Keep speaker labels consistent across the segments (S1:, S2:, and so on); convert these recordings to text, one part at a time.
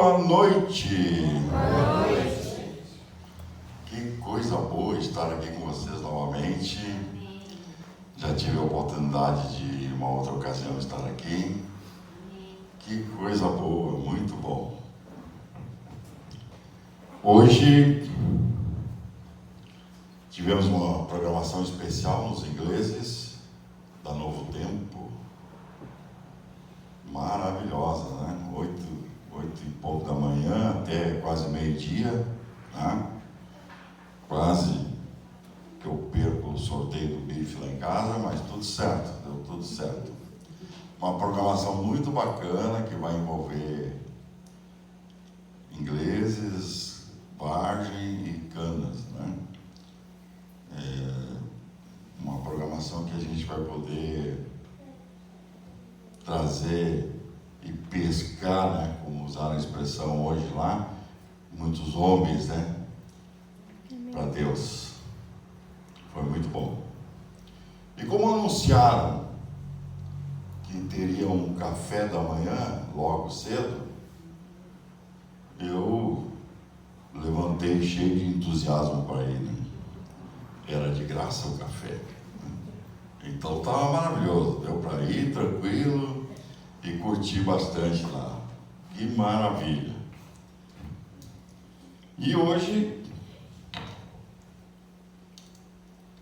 S1: Boa noite.
S2: Boa noite.
S1: Que coisa boa estar aqui com vocês novamente. Já tive a oportunidade de, uma outra ocasião, estar aqui. Que coisa boa, muito bom. Hoje tivemos uma programação especial nos ingleses da Novo Tempo. Maravilhosa, né? 8 e pouco da manhã até quase meio-dia, né? Quase que eu perco o sorteio do bife lá em casa, mas tudo certo, deu tudo certo. Uma programação muito bacana que vai envolver ingleses, vargem e canas, né? Uma programação que a gente vai poder trazer e pescar, né, como usaram a expressão hoje lá, muitos homens, né, para Deus. Foi muito bom. E como anunciaram que teria um café da manhã logo cedo, eu levantei cheio de entusiasmo para ir, né? Era de graça o café, né? Então estava maravilhoso, deu para ir tranquilo e curti bastante lá. Que maravilha! E hoje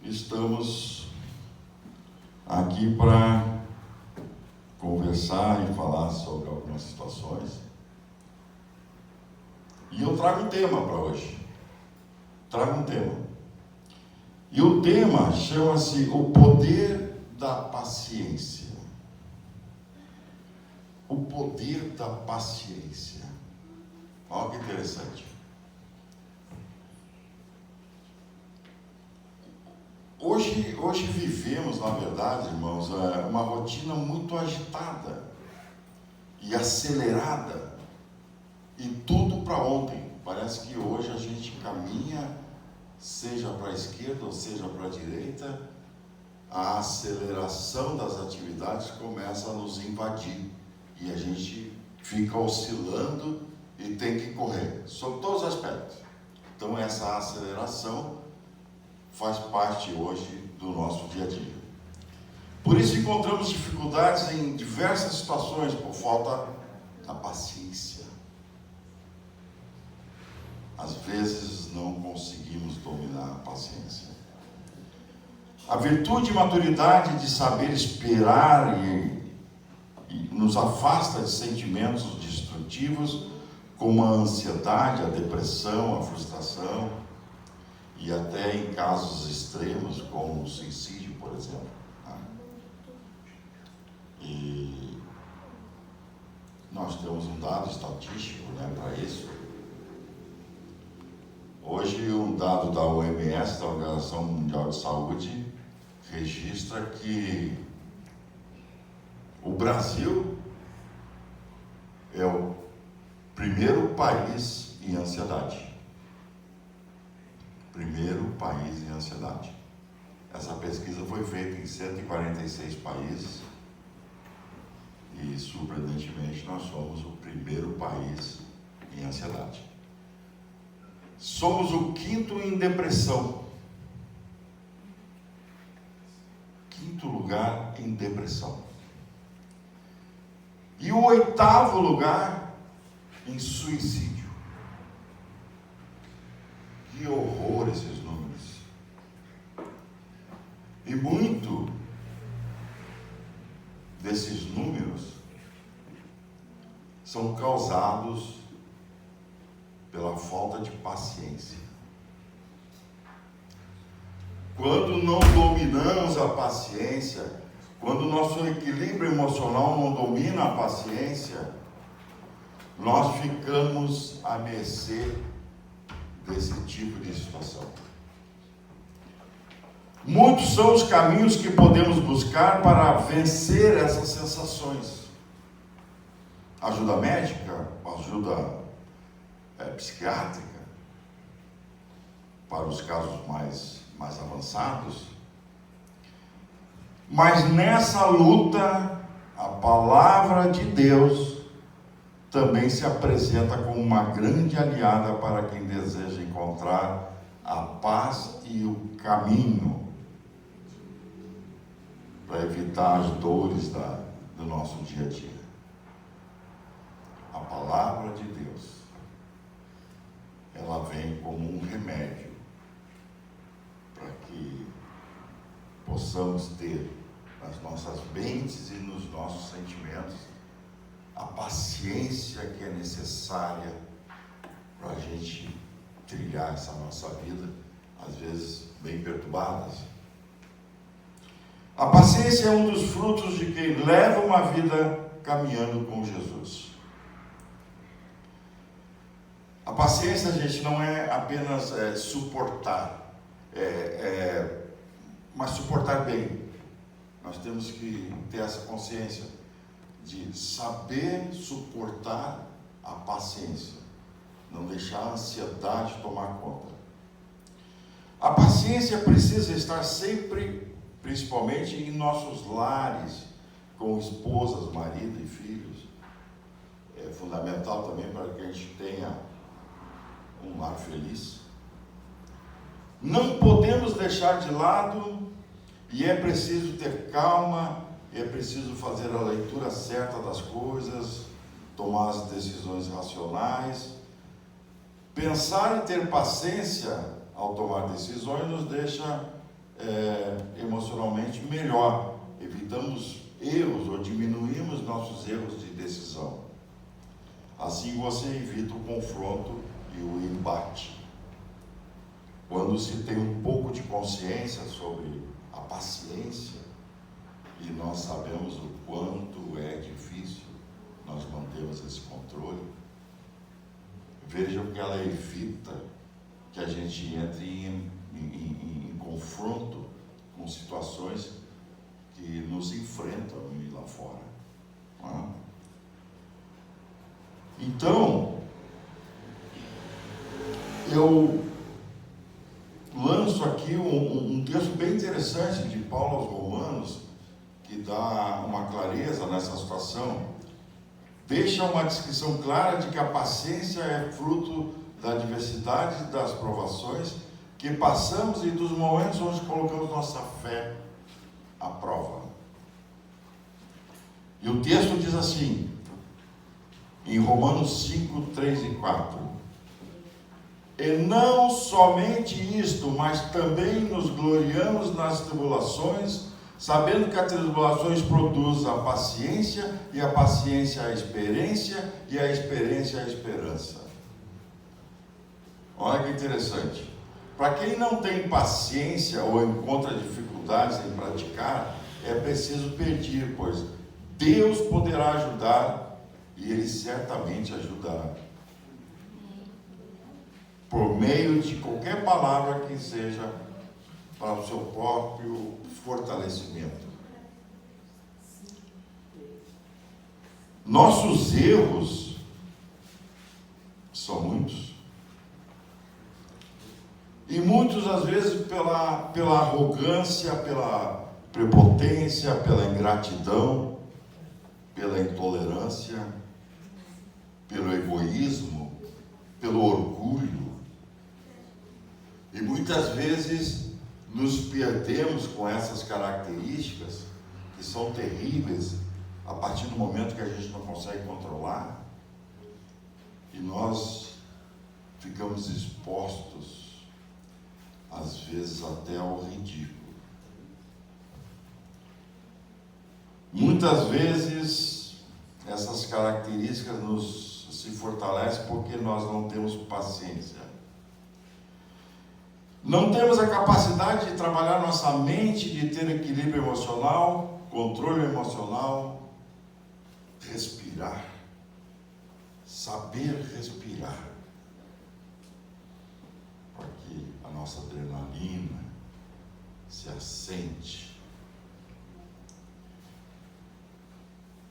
S1: estamos aqui para conversar e falar sobre algumas situações. E eu trago um tema para hoje. Trago um tema. E o tema chama-se O Poder da Paciência. O poder da paciência. Olha que interessante. Hoje vivemos, na verdade, irmãos, uma rotina muito agitada e acelerada, e tudo para ontem. Parece que hoje a gente caminha, seja para a esquerda ou seja para a direita, a aceleração das atividades começa a nos invadir. E a gente fica oscilando e tem que correr, sobre todos os aspectos. Então essa aceleração faz parte hoje do nosso dia a dia. Por isso encontramos dificuldades em diversas situações por falta da paciência. Às vezes não conseguimos dominar a paciência. A virtude e maturidade de saber esperar e nos afasta de sentimentos destrutivos como a ansiedade, a depressão, a frustração e até em casos extremos como o suicídio, por exemplo. E nós temos um dado estatístico, né, para isso. Hoje um dado da OMS, da Organização Mundial de Saúde, registra que o Brasil é o primeiro país em ansiedade. Primeiro país em ansiedade. Essa pesquisa foi feita em 146 países e, surpreendentemente, nós somos o primeiro país em ansiedade. Somos o quinto em depressão. Quinto lugar em depressão. E o 8º lugar em suicídio. Que horror esses números. E muito desses números são causados pela falta de paciência. Quando não dominamos a paciência, quando o nosso equilíbrio emocional não domina a paciência, nós ficamos à mercê desse tipo de situação. Muitos são os caminhos que podemos buscar para vencer essas sensações. Ajuda médica, ajuda psiquiátrica, para os casos mais avançados. Mas nessa luta, a palavra de Deus também se apresenta como uma grande aliada para quem deseja encontrar a paz e o caminho para evitar as dores do nosso dia a dia. A palavra de Deus, ela vem como um remédio para que possamos ter nas nossas mentes e nos nossos sentimentos a paciência que é necessária para a gente trilhar essa nossa vida, às vezes bem perturbadas. A paciência é um dos frutos de quem leva uma vida caminhando com Jesus. A paciência, gente, não é apenas suportar, mas suportar bem. Nós temos que ter essa consciência de saber suportar a paciência, não deixar a ansiedade tomar conta. A paciência precisa estar sempre, principalmente em nossos lares, com esposas, marido e filhos. É fundamental também para que a gente tenha um lar feliz. Não podemos deixar de lado, e é preciso ter calma, é preciso fazer a leitura certa das coisas, tomar as decisões racionais. Pensar e ter paciência ao tomar decisões nos deixa emocionalmente melhor. Evitamos erros ou diminuímos nossos erros de decisão. Assim você evita o confronto e o embate. Quando se tem um pouco de consciência sobre a paciência, e nós sabemos o quanto é difícil nós mantermos esse controle, vejam que ela evita que a gente entre em confronto com situações que nos enfrentam lá fora. Não é? Então, eu lanço aqui um texto bem interessante de Paulo aos Romanos, que dá uma clareza nessa situação, deixa uma descrição clara de que a paciência é fruto da diversidade das provações que passamos e dos momentos onde colocamos nossa fé à prova. E o texto diz assim, em Romanos 5, 3 e 4: E não somente isto, mas também nos gloriamos nas tribulações, sabendo que as tribulações produzem a paciência, e a paciência a experiência, e a experiência a esperança. Olha que interessante. Para quem não tem paciência ou encontra dificuldades em praticar, é preciso pedir, pois Deus poderá ajudar, e Ele certamente ajudará, por meio de qualquer palavra que seja para o seu próprio fortalecimento. Nossos erros são muitos. E muitos, às vezes, pela arrogância, pela prepotência, pela ingratidão, pela intolerância, pelo egoísmo, pelo orgulho. E muitas vezes nos perdemos com essas características que são terríveis a partir do momento que a gente não consegue controlar, e nós ficamos expostos às vezes até ao ridículo. Muitas vezes essas características se fortalecem porque nós não temos paciência. Não temos a capacidade de trabalhar nossa mente, de ter equilíbrio emocional, controle emocional, respirar, saber respirar, para que a nossa adrenalina se assente.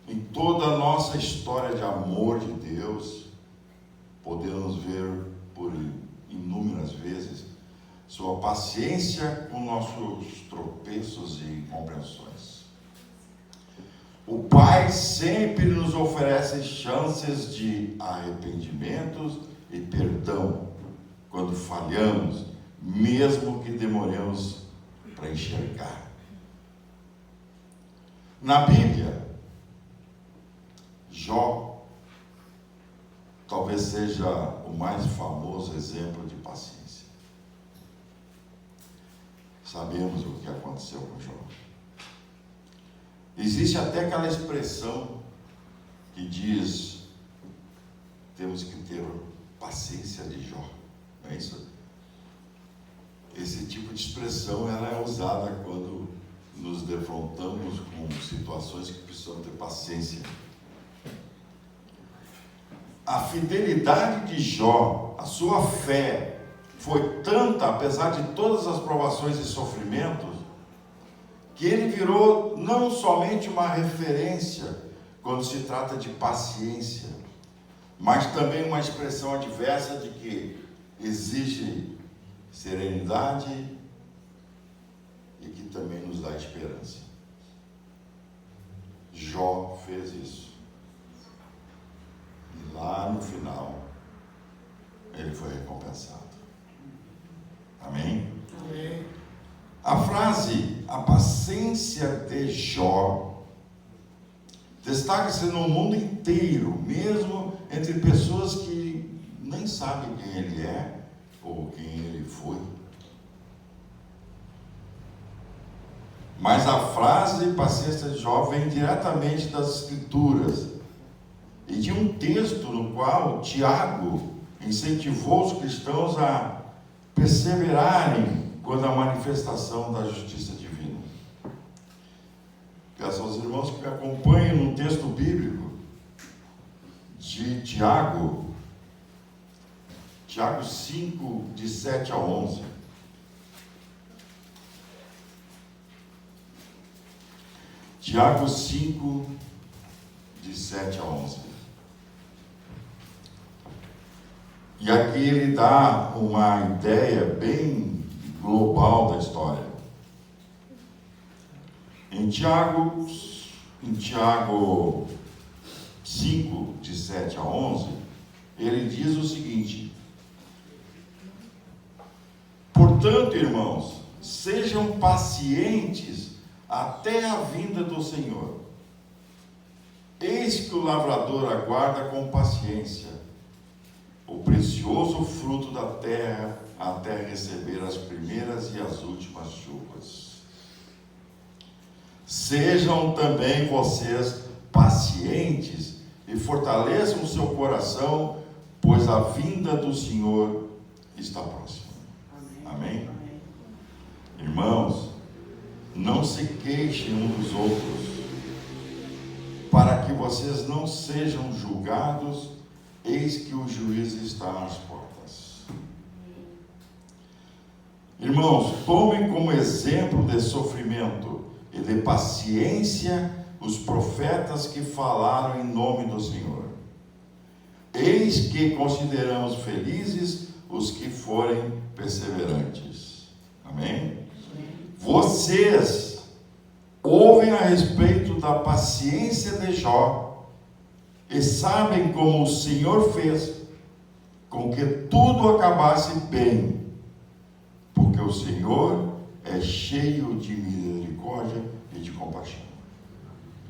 S1: Em toda a nossa história de amor de Deus, podemos ver por inúmeras vezes sua paciência com nossos tropeços e incompreensões. O Pai sempre nos oferece chances de arrependimentos e perdão quando falhamos, mesmo que demoremos para enxergar. Na Bíblia, Jó talvez seja o mais famoso exemplo de paciência. Sabemos o que aconteceu com Jó. Existe até aquela expressão que diz: temos que ter paciência de Jó. Não é isso? Esse tipo de expressão ela é usada quando nos defrontamos com situações que precisamos ter paciência. A fidelidade de Jó, a sua fé, foi tanta, apesar de todas as provações e sofrimentos, que ele virou não somente uma referência quando se trata de paciência, mas também uma expressão adversa de que exige serenidade e que também nos dá esperança. Jó fez isso. E lá no final, ele foi recompensado. Amém?
S2: Amém.
S1: A frase, a paciência de Jó, destaca-se no mundo inteiro, mesmo entre pessoas que nem sabem quem ele é ou quem ele foi. Mas a frase paciência de Jó vem diretamente das Escrituras e de um texto no qual Tiago incentivou os cristãos a perseverarem quando a manifestação da justiça divina. Peço aos irmãos que me acompanhem no texto bíblico de Tiago 5, de 7 a 11. Tiago 5, de 7 a 11. E aqui ele dá uma ideia bem global da história. Em Tiago 5, de 7 a 11, ele diz o seguinte: portanto, irmãos, sejam pacientes até a vinda do Senhor. Eis que o lavrador aguarda com paciência o precioso fruto da terra, até receber as primeiras e as últimas chuvas. Sejam também vocês pacientes e fortaleçam o seu coração, pois a vinda do Senhor está próxima. Amém? Amém? Irmãos, não se queixem uns dos outros, para que vocês não sejam julgados. Eis que o juízo está às portas. Irmãos, tomem como exemplo de sofrimento e de paciência os profetas que falaram em nome do Senhor. Eis que consideramos felizes os que forem perseverantes. Amém? Vocês ouvem a respeito da paciência de Jó e sabem como o Senhor fez com que tudo acabasse bem, porque o Senhor é cheio de misericórdia e de compaixão.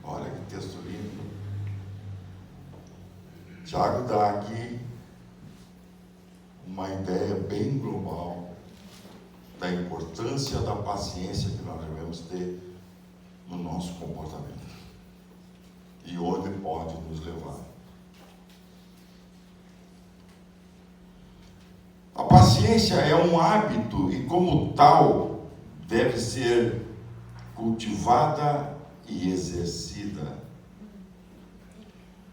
S1: Olha que texto lindo. Tiago dá aqui uma ideia bem global da importância da paciência que nós devemos ter no nosso comportamento e onde pode nos levar. A paciência é um hábito e, como tal, deve ser cultivada e exercida.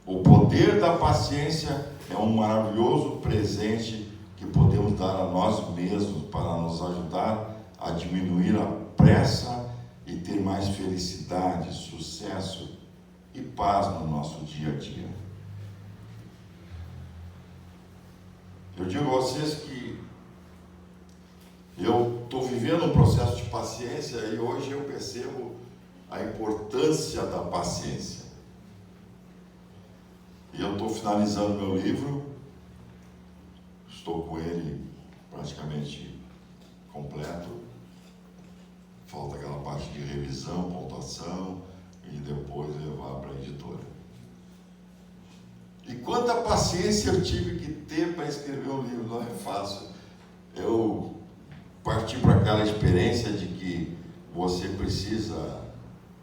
S1: O poder da paciência é um maravilhoso presente que podemos dar a nós mesmos para nos ajudar a diminuir a pressa e ter mais felicidade, sucesso e paz no nosso dia a dia. Eu digo a vocês que eu estou vivendo um processo de paciência e hoje eu percebo a importância da paciência. E eu estou finalizando meu livro, estou com ele praticamente completo. Falta aquela parte de revisão, pontuação e depois levar para a editora. E quanta paciência eu tive que ter para escrever um livro, não é fácil. Eu parti para aquela experiência de que você precisa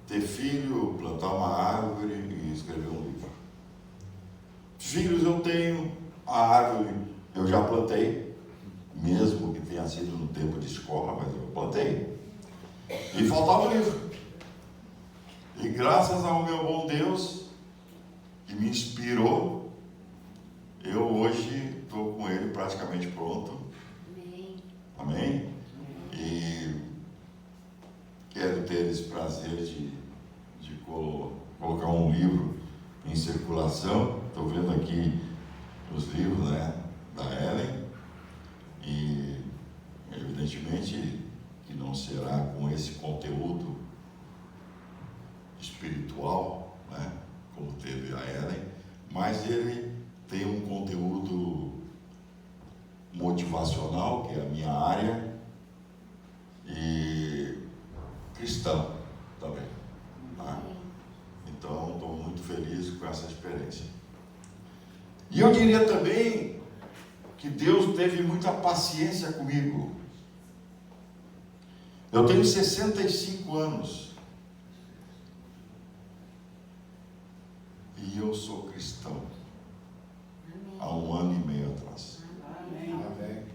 S1: ter filho, plantar uma árvore e escrever um livro. Filhos eu tenho, a árvore eu já plantei, mesmo que tenha sido no tempo de escola, mas eu plantei. E faltava o livro. E graças ao meu bom Deus, que me inspirou, eu hoje estou com ele praticamente pronto. Amém. Amém? E quero ter esse prazer de colocar um livro em circulação. Estou vendo aqui os livros, né, da Ellen, e evidentemente que não será com esse conteúdo espiritual, né, como teve a Ellen, mas ele tem um conteúdo motivacional, que é a minha área, e cristão também, tá? Então, estou muito feliz com essa experiência. E eu diria também que Deus teve muita paciência comigo. Eu tenho 65 anos. E eu sou cristão. Há 1 ano e meio atrás.
S2: Amém.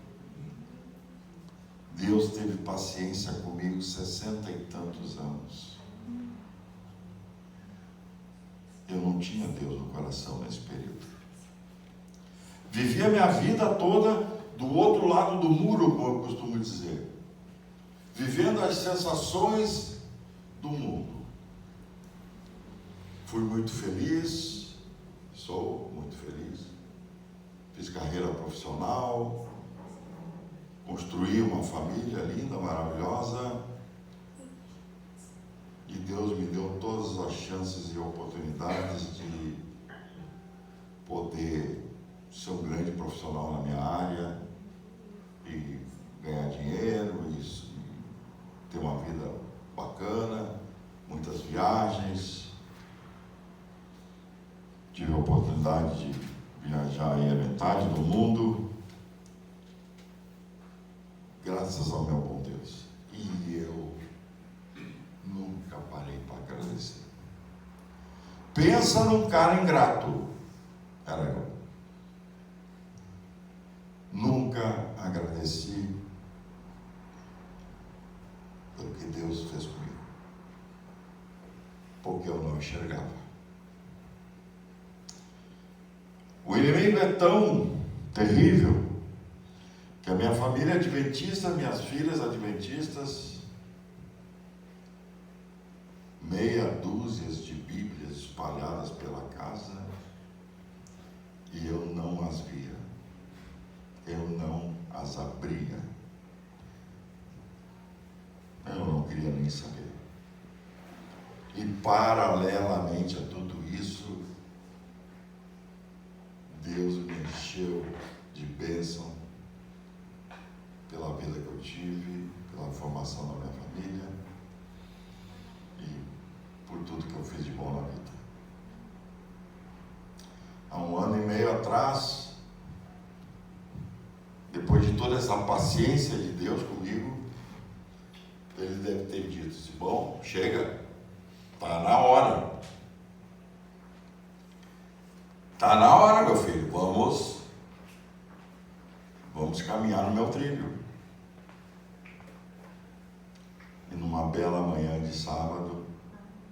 S1: Deus teve paciência comigo 60 e tantos anos. Eu não tinha Deus no coração nesse período. Vivia minha vida toda do outro lado do muro, como eu costumo dizer. Vivendo as sensações do mundo. Fui muito feliz, sou muito feliz. Fiz carreira profissional, construí uma família linda, maravilhosa. E Deus me deu todas as chances e oportunidades de poder ser um grande profissional na minha área e ganhar dinheiro e ter uma vida bacana, muitas viagens. Tive a oportunidade de viajar aí a metade do mundo, graças ao meu bom Deus. E eu nunca parei para agradecer. Pensa num cara ingrato. Era eu. Nunca agradeci pelo que Deus fez comigo. Porque eu não enxergava. O inimigo é tão terrível que a minha família é adventista, minhas filhas adventistas, meia dúzia de Bíblias espalhadas pela casa, e eu não as via, eu não as abria, eu não queria nem saber. E paralelamente a tudo isso, Deus me encheu de bênção pela vida que eu tive, pela formação da minha família e por tudo que eu fiz de bom na vida. Há 1 ano e meio atrás, depois de toda essa paciência de Deus comigo, ele deve ter dito assim: bom, chega, está na hora. Está na hora, meu filho, vamos caminhar no meu trilho. E numa bela manhã de sábado,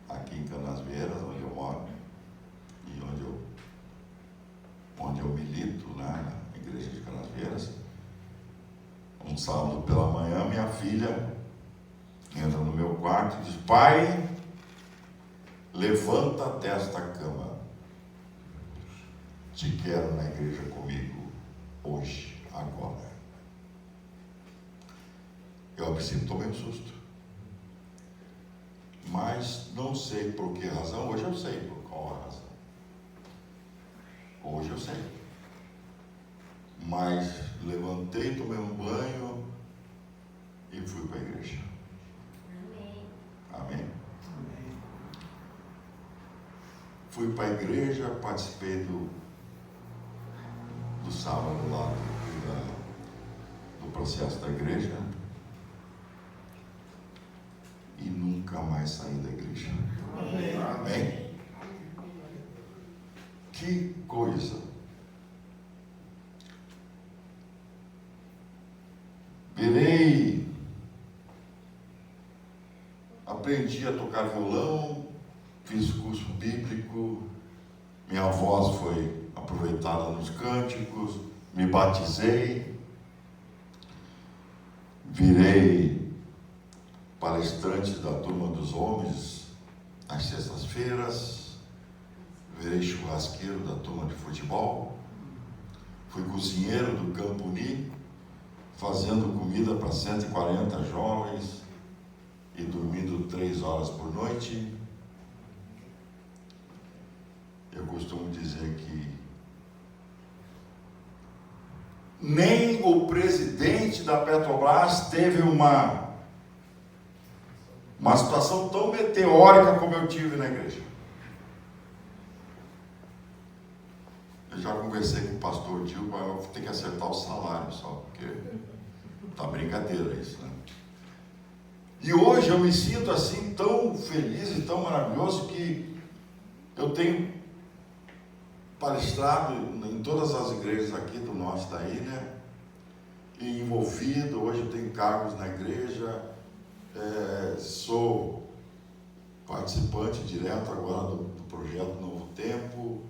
S1: aqui em Canasvieiras, onde eu moro, e onde eu milito, né, na igreja de Canasvieiras, um sábado pela manhã, minha filha entra no meu quarto e diz: pai, levanta desta cama. Te quero na igreja comigo hoje, agora. Eu, a princípio, tomei um susto. mas não sei por que razão. Hoje eu sei por qual a razão. Hoje eu sei. Mas levantei, tomei um banho e fui para a igreja. Amém? Fui para a igreja, participei do sábado lá do processo da igreja e nunca mais saí da igreja. Amém? Que coisa! Virei, aprendi a tocar violão, fiz curso bíblico, minha voz foi aproveitada nos cânticos, me batizei, virei palestrante da turma dos homens às sextas-feiras, virei churrasqueiro da turma de futebol, fui cozinheiro do Campo Uni, fazendo comida para 140 jovens e dormindo 3 horas por noite. Eu costumo dizer que nem o presidente da Petrobras teve uma situação tão meteórica como eu tive na igreja. Eu já conversei com o pastor Dilma, eu vou ter que acertar o salário só, porque tá brincadeira isso, né? E hoje eu me sinto assim tão feliz e tão maravilhoso que eu tenho palestrado em todas as igrejas aqui do norte da ilha, e envolvido, hoje eu tenho cargos na igreja, sou participante direto agora do projeto Novo Tempo.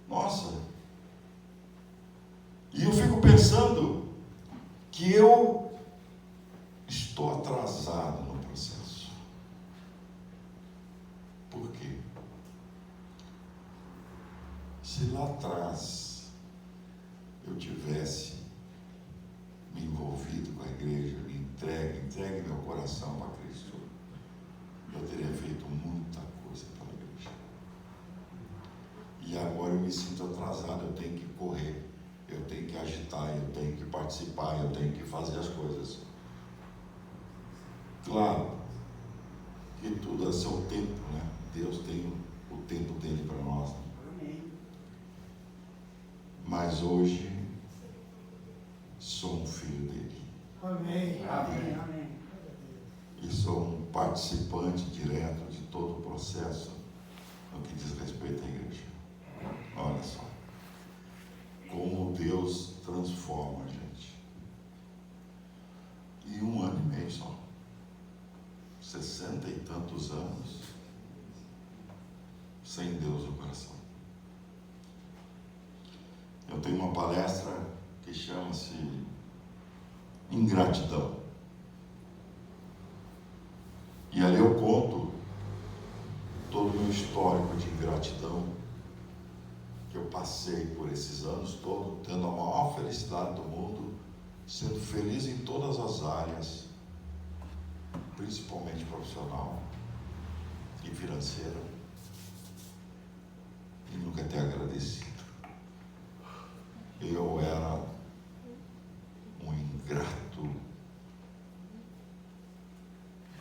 S1: Nossa! E eu fico pensando que eu estou atrasado no processo. Por quê? Se lá atrás eu tivesse me envolvido com a igreja, me entregue meu coração para Cristo, eu teria feito muita coisa pela igreja. E agora eu me sinto atrasado, eu tenho que correr, eu tenho que agitar, eu tenho que participar, eu tenho que fazer as coisas. Claro que tudo é seu tempo, né? Deus tem o tempo dele para nós. Né? Mas hoje sou um filho dele.
S2: Amém. Amém. Amém.
S1: E sou um participante direto de todo o processo no que diz respeito à igreja. Olha só, como Deus transforma a gente. Em 1 ano e meio só, 60 e tantos anos, sem Deus no coração. Eu tenho uma palestra que chama-se Ingratidão. E ali eu conto todo o meu histórico de ingratidão, que eu passei por esses anos todos, tendo a maior felicidade do mundo, sendo feliz em todas as áreas, principalmente profissional e financeira, e nunca ter agradecido. Eu era um ingrato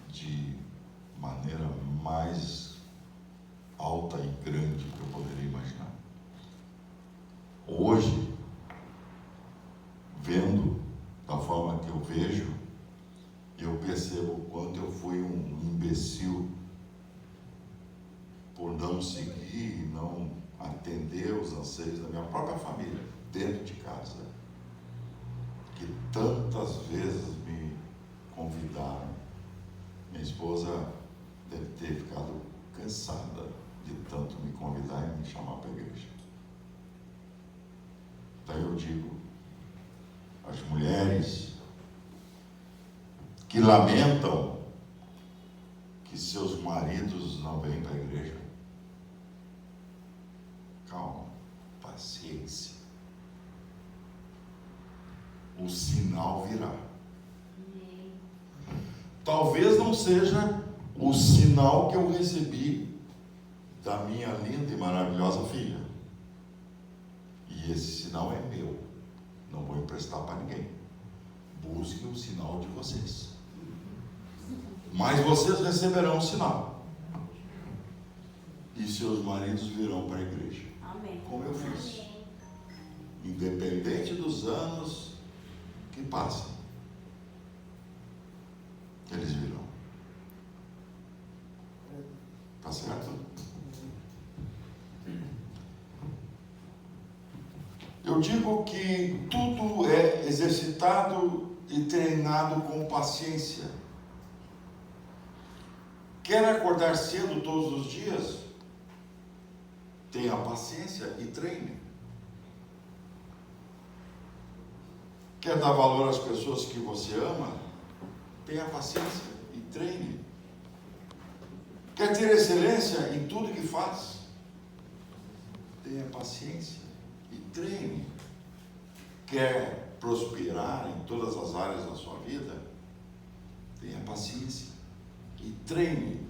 S1: de maneira mais alta e grande que eu poderia imaginar. Hoje, vendo da forma que eu vejo, eu percebo o quanto eu fui um imbecil por não seguir e não atender os anseios da minha própria família, dentro de casa, que tantas vezes me convidaram. Minha esposa deve ter ficado cansada de tanto me convidar e me chamar para a igreja. Então eu digo, as mulheres que lamentam que seus maridos não vêm para a igreja, calma, paciência. O sinal virá. Talvez não seja o sinal que eu recebi da minha linda e maravilhosa filha. E esse sinal é meu. Não vou emprestar para ninguém. Busquem o sinal de vocês. Mas vocês receberão o sinal. E seus maridos virão para a igreja.
S3: Amém.
S1: Como eu fiz. Independente dos anos que passem, eles virão. Tá certo? Eu digo que tudo é exercitado e treinado com paciência. Quer acordar cedo todos os dias? Tenha paciência e treine. Quer dar valor às pessoas que você ama? Tenha paciência e treine. Quer ter excelência em tudo que faz? Tenha paciência e treine. Quer prosperar em todas as áreas da sua vida? Tenha paciência e treine.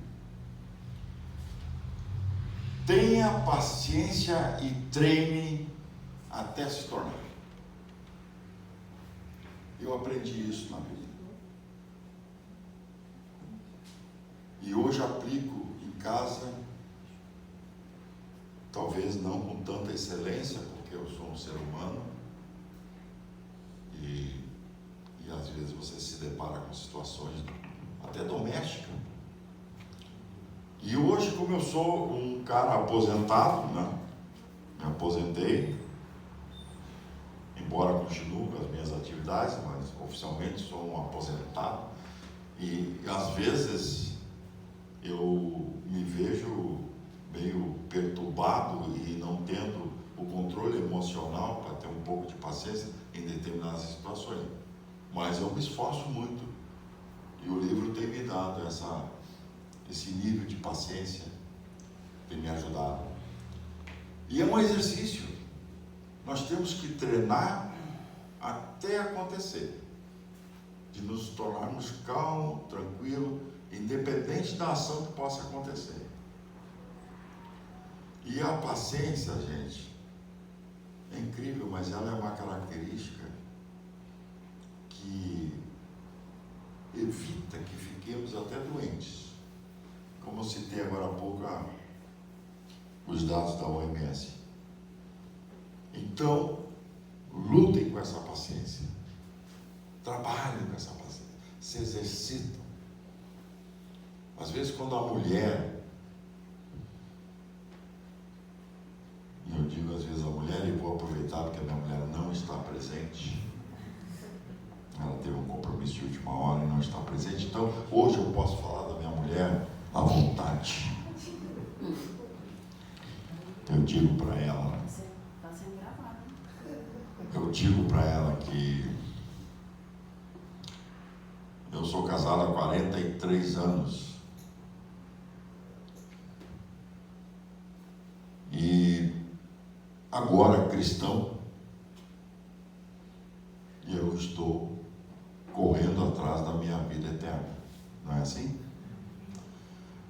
S1: Tenha paciência e treine até se tornar. Eu aprendi isso na vida. E hoje aplico em casa, talvez não com tanta excelência, porque eu sou um ser humano, e às vezes você se depara com situações até domésticas. E hoje, como eu sou um cara aposentado, né? Me aposentei, embora continue com as minhas atividades, mas oficialmente sou um aposentado, e às vezes eu me vejo meio perturbado e não tendo o controle emocional para ter um pouco de paciência em determinadas situações. Mas eu me esforço muito e o livro tem me dado esse nível de paciência, tem me ajudado. E é um exercício. Nós temos que treinar até acontecer, de nos tornarmos calmos, tranquilos, independente da ação que possa acontecer. E a paciência, gente, é incrível, mas ela é uma característica que evita que fiquemos até doentes. Como eu citei agora há pouco os dados da OMS. Então, lutem com essa paciência. Trabalhem com essa paciência. Se exercitam. Às vezes, quando a mulher, e eu digo às vezes a mulher, e vou aproveitar porque a minha mulher não está presente, ela teve um compromisso de última hora e não está presente, então hoje eu posso falar da minha mulher à vontade. Eu digo para ela,
S3: Está sendo gravado.
S1: eu digo para ela que eu sou casado há 43 anos. E agora cristão, e eu estou correndo atrás da minha vida eterna. Não é assim?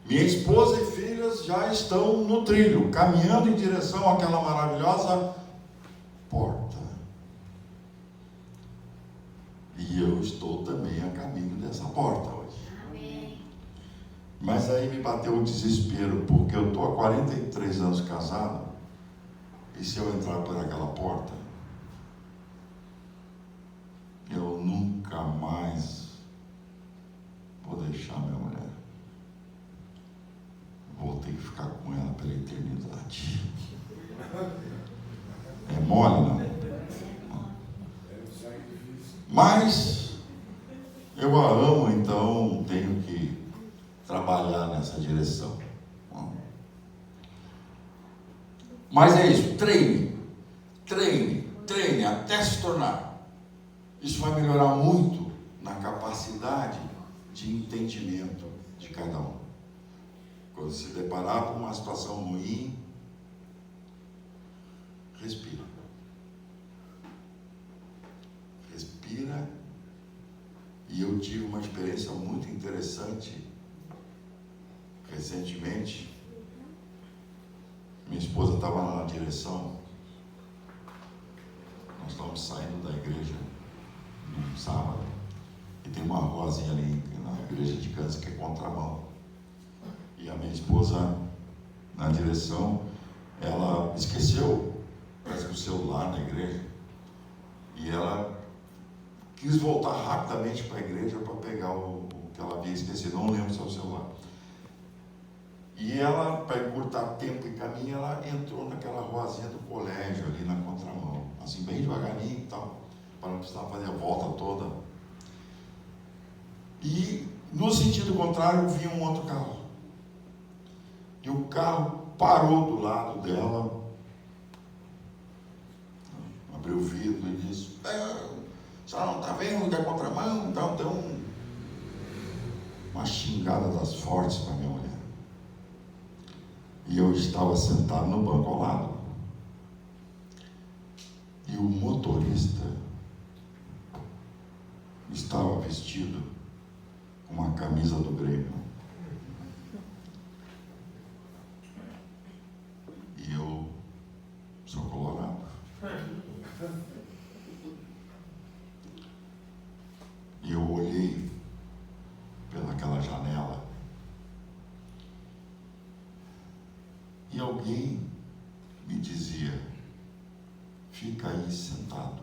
S1: Minha esposa e filhas já estão no trilho, caminhando em direção àquela maravilhosa porta. E eu estou também a caminho dessa porta hoje.
S3: Amém.
S1: Mas aí me bateu o desespero, porque eu estou há 43 anos casado, e se eu entrar por aquela porta, eu nunca mais vou deixar minha mulher. Vou ter que ficar com ela pela eternidade. É mole, não? Mas eu a amo, então tenho que trabalhar nessa direção. Mas é isso, treine até se tornar. Isso vai melhorar muito na capacidade de entendimento de cada um. Quando se deparar com uma situação ruim, respira. Respira. E eu tive uma experiência muito interessante Recentemente, minha esposa estava na direção, nós estávamos saindo da igreja num sábado, e tem uma ruazinha ali na igreja de Kansas que é contramão. E a minha esposa, na direção, ela esqueceu, parece que o celular na igreja, e ela quis voltar rapidamente para a igreja para pegar o que ela havia esquecido, não lembro se é o celular. E ela, para encurtar tempo e caminho, ela entrou naquela ruazinha do colégio ali na contramão, assim bem devagarinho e tal, para não precisar fazer a volta toda. E no sentido contrário vinha um outro carro. E o carro parou do lado dela, abriu o vidro e disse: a senhora não está vendo que é contramão? Então deu uma xingada das fortes para minha mulher. E eu estava sentado no banco ao lado. E o motorista estava vestido com uma camisa do Grêmio. E eu sou colorado. E eu olhei pelaquela janela e alguém me dizia: fica aí sentado,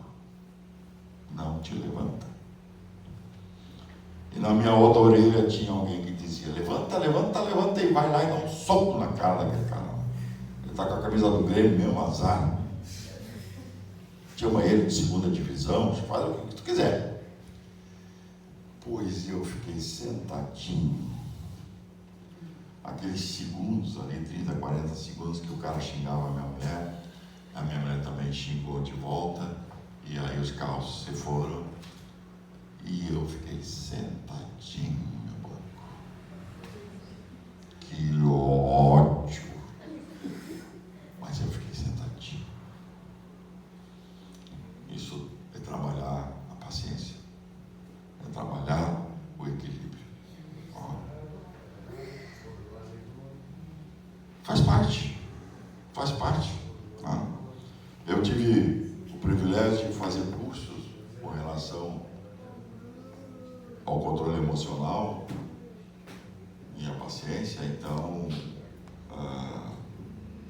S1: não te levanta. E na minha outra orelha tinha alguém que dizia: levanta, levanta, levanta, e vai lá e dá um soco na cara daquele cara. Ele está com a camisa do Grêmio mesmo, azar. Chama ele de segunda divisão, faz o que tu quiser. Pois eu fiquei sentadinho, aqueles segundos ali, 30, 40 segundos que o cara xingava a minha mulher também xingou de volta, e aí os carros se foram, e eu fiquei sentadinho no meu banco. Que ódio! Mas eu fiquei sentadinho. Isso é trabalhar a paciência. É trabalhar o equilíbrio. Ó. Faz parte. Faz parte. Tá? Eu tive o privilégio de fazer cursos com relação ao controle emocional e a paciência, então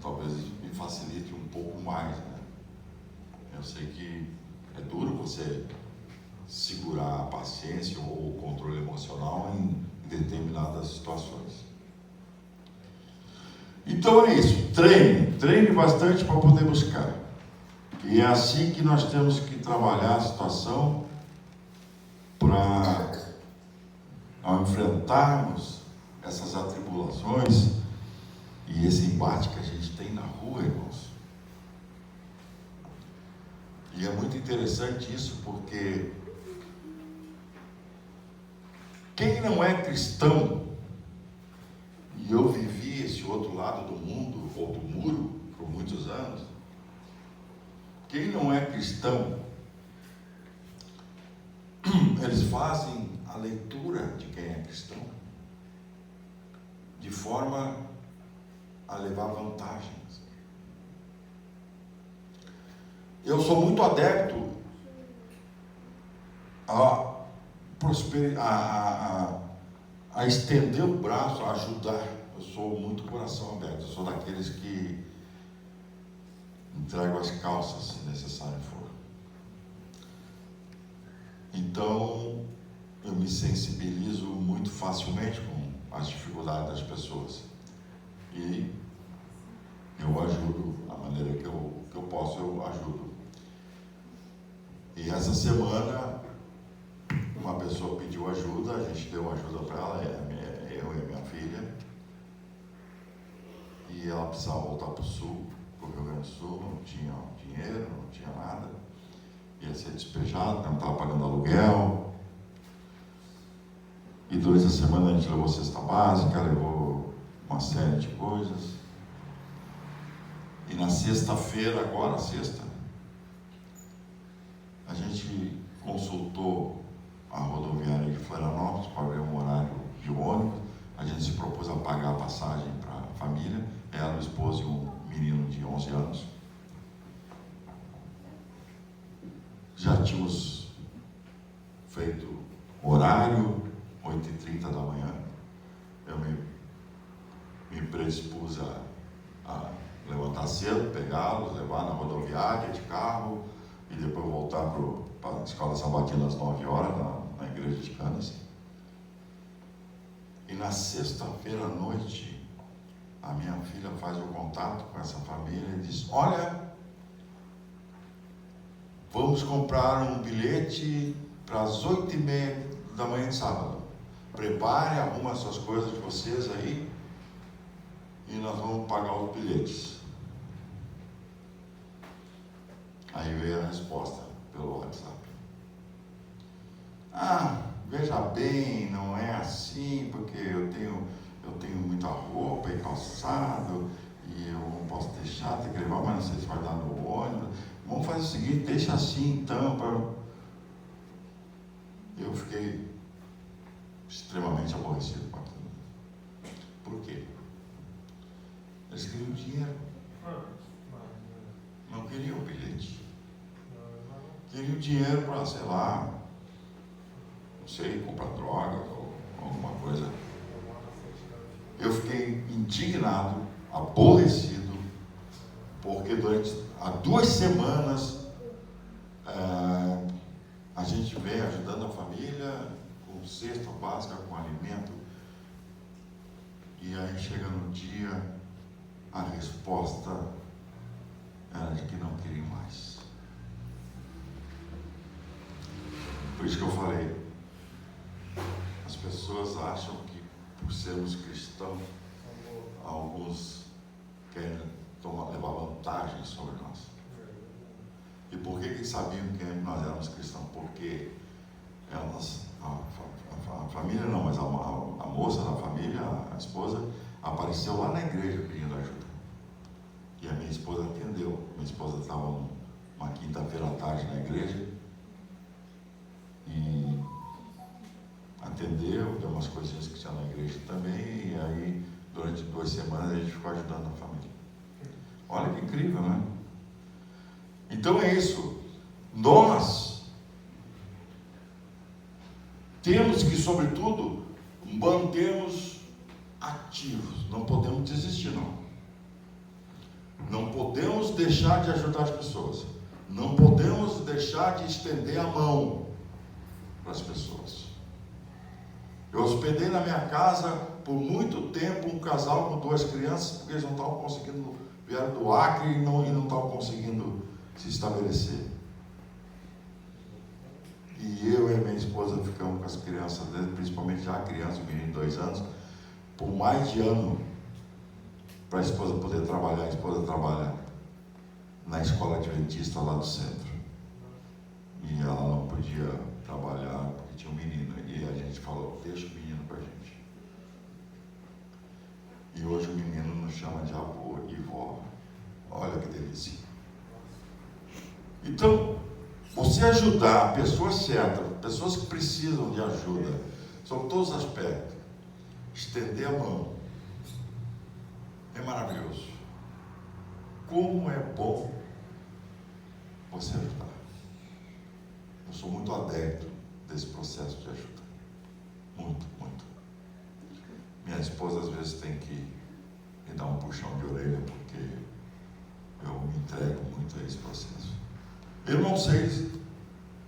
S1: talvez me facilite um pouco mais, né? Eu sei que é duro você segurar a paciência ou o controle emocional em determinadas situações. Então é isso, treine bastante para poder buscar. E é assim que nós temos que trabalhar a situação para, ao enfrentarmos essas atribulações e esse embate que a gente tem na rua, irmãos. E é muito interessante isso, porque quem não é cristão, e eu vivi esse outro lado do mundo, ou do muro, por muitos anos, quem não é cristão, eles fazem a leitura de quem é cristão, de forma a levar vantagens. Eu sou muito adepto a estender o braço, a ajudar. Eu sou muito coração aberto, eu sou daqueles que entrego as calças, se necessário for. Então, eu me sensibilizo muito facilmente com as dificuldades das pessoas. E eu ajudo, da maneira que eu posso, eu ajudo. E essa semana, uma pessoa pediu ajuda, a gente deu ajuda para ela, eu e a minha filha. E ela precisava voltar para o sul, para o Rio Grande do Sul, não tinha dinheiro, não tinha nada. Ia ser despejado, não estava pagando aluguel. E durante a semana a gente levou cesta básica, levou uma série de coisas. E na sexta-feira, agora, sexta, a gente consultou a rodoviária de Florianópolis para ver um horário de ônibus. A gente gente se propôs a pagar a passagem para a família, ela, o esposo e um menino de 11 anos. Já tínhamos feito horário, 8h30 da manhã. Eu me predispus a levantar cedo, pegá-los, levar na rodoviária de carro e depois voltar para a Escola Sabatina às 9 horas na igreja de Canas. E na sexta-feira à noite, a minha filha faz o contato com essa família e diz: olha, vamos comprar um bilhete para as 8h30 da manhã de sábado. Prepare, arruma as suas coisas de vocês aí e nós vamos pagar os bilhetes. Aí veio a resposta pelo WhatsApp. Veja bem, não é assim, porque eu tenho muita roupa e calçado e eu não posso deixar, tem que levar, mas não sei se vai dar no ônibus. Vamos fazer o seguinte, deixa assim então. Eu fiquei extremamente aborrecido com aquilo. Por quê? Eles queriam dinheiro. Não queriam o bilhete. Queriam dinheiro para, sei lá, não sei, comprar droga ou alguma coisa. Eu fiquei indignado, aborrecido, porque há 2 semanas a gente vem ajudando a família com cesta básica, com alimento, e aí chega no dia, a resposta era de que não queriam mais. Por isso que eu falei, as pessoas acham que por sermos cristãos, alguns querem levar vantagem sobre nós. E por que eles sabiam que nós éramos cristãos? Porque a família não, mas a moça da família, a esposa, apareceu lá na igreja pedindo ajuda. E a minha esposa atendeu. Minha esposa estava uma quinta-feira à tarde na igreja e atendeu, deu umas coisinhas que tinha na igreja também, e aí durante 2 semanas a gente ficou ajudando a família. Olha que incrível, né? Então é isso. Nós temos que, sobretudo, mantermos ativos. Não podemos desistir, não. Não podemos deixar de ajudar as pessoas. Não podemos deixar de estender a mão para as pessoas. Eu hospedei na minha casa por muito tempo um casal com 2 crianças, porque eles não estavam conseguindo, vieram do Acre e não estavam conseguindo se estabelecer. E eu e a minha esposa ficamos com as crianças, principalmente já a criança, o menino de 2 anos, por mais de ano, para a esposa poder trabalhar. A esposa trabalha na escola adventista lá do centro. E ela não podia trabalhar porque tinha um menino. E a gente falou, deixa o menino com a gente. E hoje o menino nos chama de avô e vó. Olha que delícia. Então, você ajudar pessoas certas, pessoas que precisam de ajuda, sobre todos os aspectos, estender a mão, é maravilhoso. Como é bom você ajudar. Eu sou muito adepto desse processo de ajuda. Muito, muito. Minha esposa às vezes tem que me dar um puxão de orelha, porque eu me entrego muito a esse processo. Eu não sei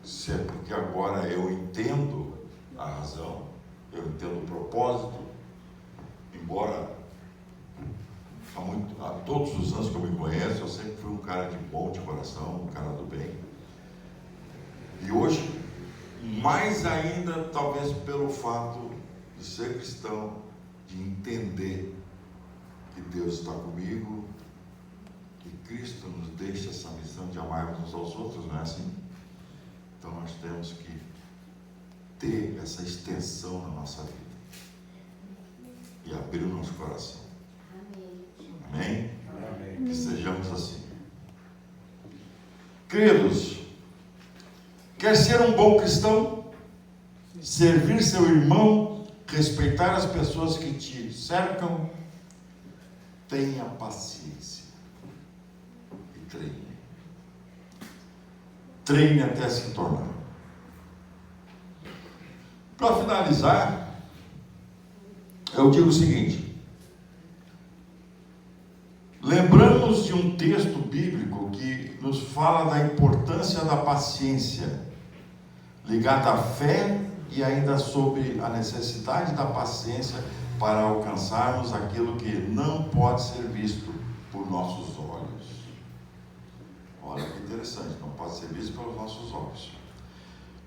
S1: se é porque agora eu entendo a razão, eu entendo o propósito, embora há todos os anos que eu me conheço, eu sempre fui um cara de bom de coração, um cara do bem. E hoje, mais ainda, talvez pelo fato de ser cristão, de entender que Deus está comigo, que Cristo nos deixa essa missão de amarmos uns aos outros, não é assim? Então nós temos que ter essa extensão na nossa vida e abrir o nosso coração. Amém? Amém? Que sejamos assim. Queridos, quer ser um bom cristão? Servir seu irmão respeitar as pessoas que te cercam, tenha paciência e treine. Treine até se tornar. Para finalizar, eu digo o seguinte: lembramos de um texto bíblico que nos fala da importância da paciência, ligada à fé e ainda sobre a necessidade da paciência para alcançarmos aquilo que não pode ser visto por nossos olhos. Olha que interessante, não pode ser visto pelos nossos olhos.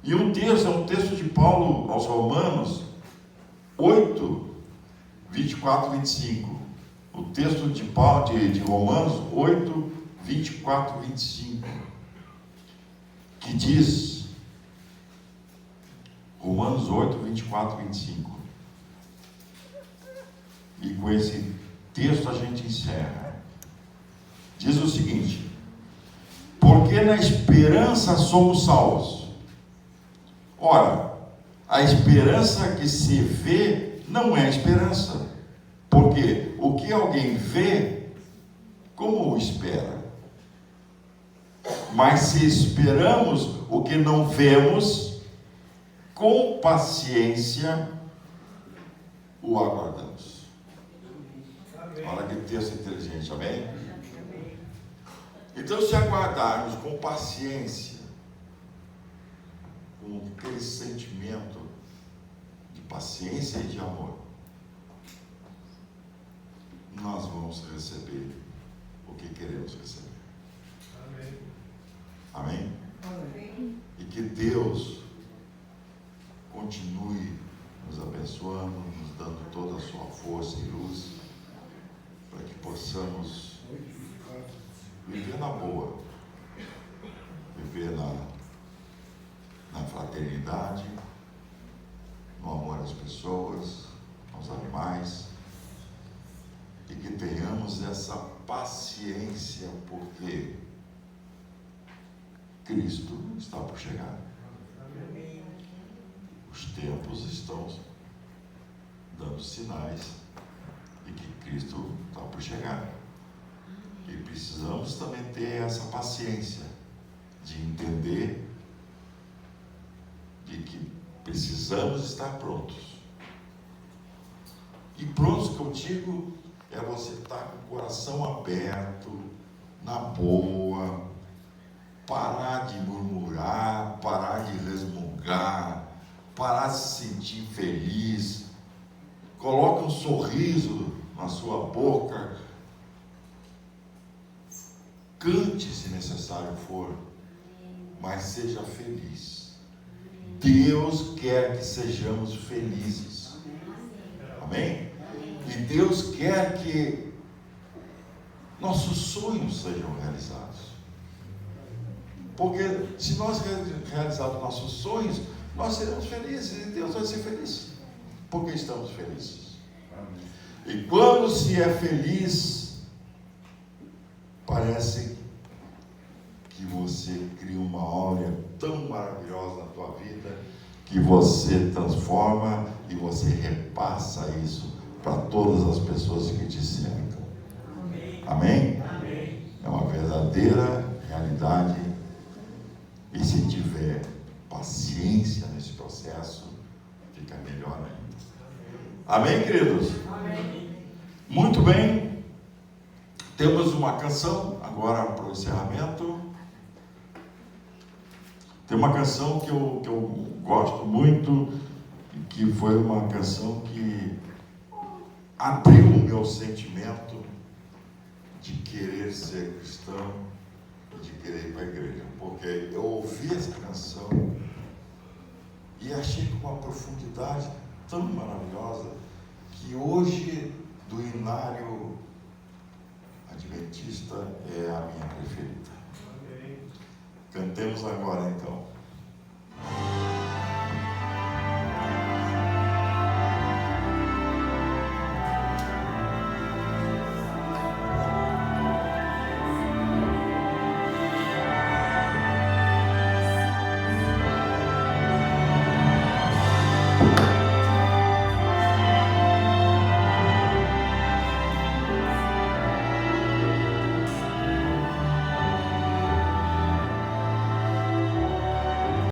S1: E um texto de Paulo aos Romanos 8, 24 e 25. O texto de Paulo de Romanos 8, 24 e 25, que diz, Romanos 8, 24 e 25. E com esse texto a gente encerra. Diz o seguinte: porque na esperança somos salvos. Ora, a esperança que se vê não é esperança, porque o que alguém vê, como o espera? Mas se esperamos o que não vemos, com paciência o aguardamos. Olha que texto inteligente, amém? Então, se aguardarmos com paciência, com aquele sentimento de paciência e de amor, nós vamos receber o que queremos receber. Amém? Amém? E que Deus continue nos abençoando, nos dando toda a sua força e luz, para que possamos viver na boa, viver na fraternidade, no amor às pessoas, aos animais, e que tenhamos essa paciência, porque Cristo está por chegar. Os tempos estão dando sinais de que Cristo está por chegar. E precisamos também ter essa paciência de entender de que precisamos estar prontos. E prontos, que eu digo, é você estar com o coração aberto, na boa, parar de murmurar, parar de resmungar, parar de se sentir feliz. Coloque um sorriso na sua boca, cante se necessário for, mas seja feliz. Deus quer que sejamos felizes. Amém? E Deus quer que nossos sonhos sejam realizados. Porque se nós realizarmos nossos sonhos, nós seremos felizes e Deus vai ser feliz. Porque estamos felizes. E quando se é feliz, parece que você cria uma áurea tão maravilhosa na tua vida, que você transforma e você repassa isso para todas as pessoas que te cercam. Amém? Amém? É uma verdadeira realidade. E se tiver paciência nesse processo, fica melhor ainda. Amém, queridos? Amém. Muito bem. Temos uma canção agora para o encerramento. Tem uma canção que eu gosto muito, que foi uma canção que abriu o meu sentimento de querer ser cristão e de querer ir para a igreja, porque eu ouvi essa canção e achei com uma profundidade tão maravilhosa que hoje, do Inário Adventista, é a minha preferida. Cantemos agora então.